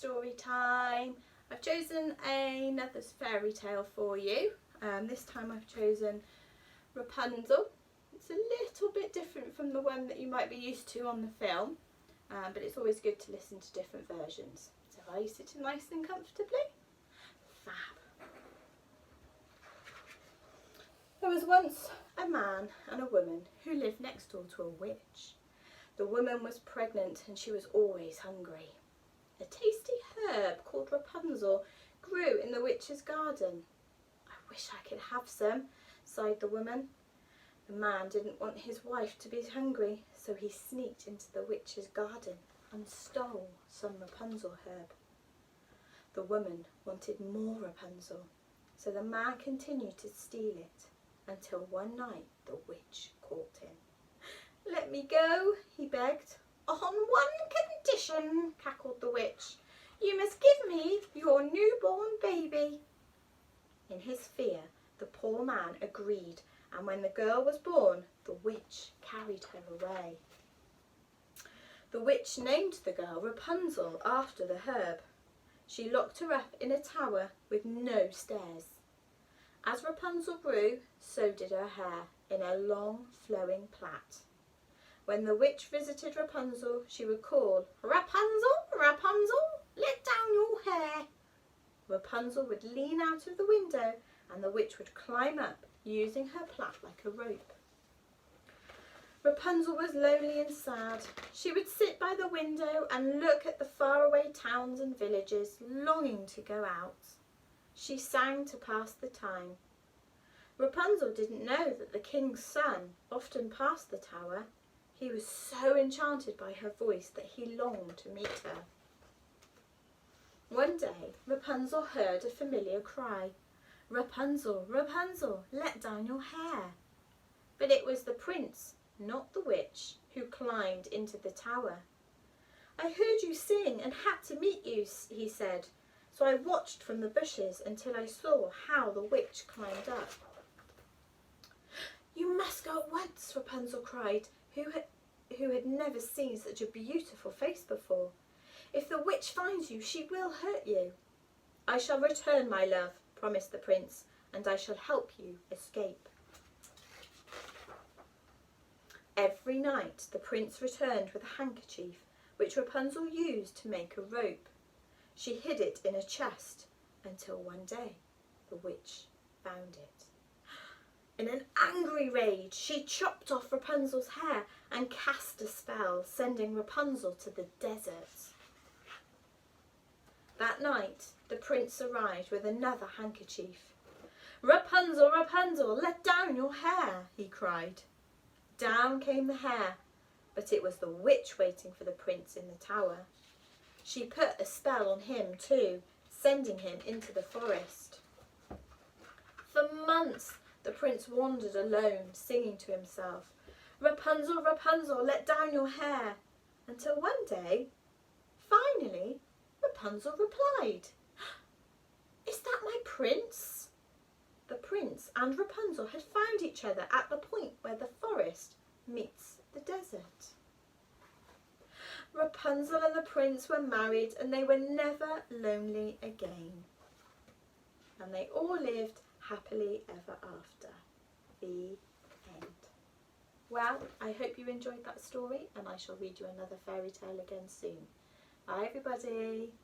story time. I've chosen another fairy tale for you. This time I've chosen Rapunzel. It's a little bit different from the one that you might be used to on the film, but it's always good to listen to different versions. So are you sitting nice and comfortably? Fab. There was once a man and a woman who lived next door to a witch. The woman was pregnant and she was always hungry. A tasty herb called Rapunzel grew in the witch's garden. I wish I could have some, sighed the woman. The man didn't want his wife to be hungry, so he sneaked into the witch's garden and stole some Rapunzel herb. The woman wanted more Rapunzel, so the man continued to steal it until one night the witch caught him. "Let me go," he begged. "On one condition," cackled the witch. "You must give me your newborn baby." In his fear, the poor man agreed, and when the girl was born, the witch carried her away. The witch named the girl Rapunzel after the herb. She locked her up in a tower with no stairs. As Rapunzel grew, so did her hair, in a long flowing plait. When the witch visited Rapunzel, she would call, "Rapunzel, Rapunzel, let down your hair." Rapunzel would lean out of the window and the witch would climb up, using her plait like a rope. Rapunzel was lonely and sad. She would sit by the window and look at the faraway towns and villages, longing to go out. She sang to pass the time. Rapunzel didn't know that the king's son often passed the tower. He was so enchanted by her voice that he longed to meet her. One day, Rapunzel heard a familiar cry, "Rapunzel, Rapunzel, let down your hair." But it was the prince, not the witch, who climbed into the tower. "I heard you sing and had to meet you," he said, "so I watched from the bushes until I saw how the witch climbed up." "You must go at once," Rapunzel cried, who had never seen such a beautiful face before. "If the witch finds you, she will hurt you." "I shall return, my love," promised the prince, "and I shall help you escape." Every night the prince returned with a handkerchief, which Rapunzel used to make a rope. She hid it in a chest until one day the witch found it. In an angry rage, she chopped off Rapunzel's hair and cast a spell, sending Rapunzel to the desert. That night, the prince arrived with another handkerchief. "Rapunzel, Rapunzel, let down your hair," he cried. Down came the hair, but it was the witch waiting for the prince in the tower. She put a spell on him too, sending him into the forest. For months, the prince wandered alone, singing to himself, "Rapunzel, Rapunzel, let down your hair," until one day, finally, Rapunzel replied, "Is that my prince?" The prince and Rapunzel had found each other at the point where the forest meets the desert. Rapunzel and the prince were married and they were never lonely again. And they all lived happily ever after. The end. Well, I hope you enjoyed that story and I shall read you another fairy tale again soon. Bye everybody.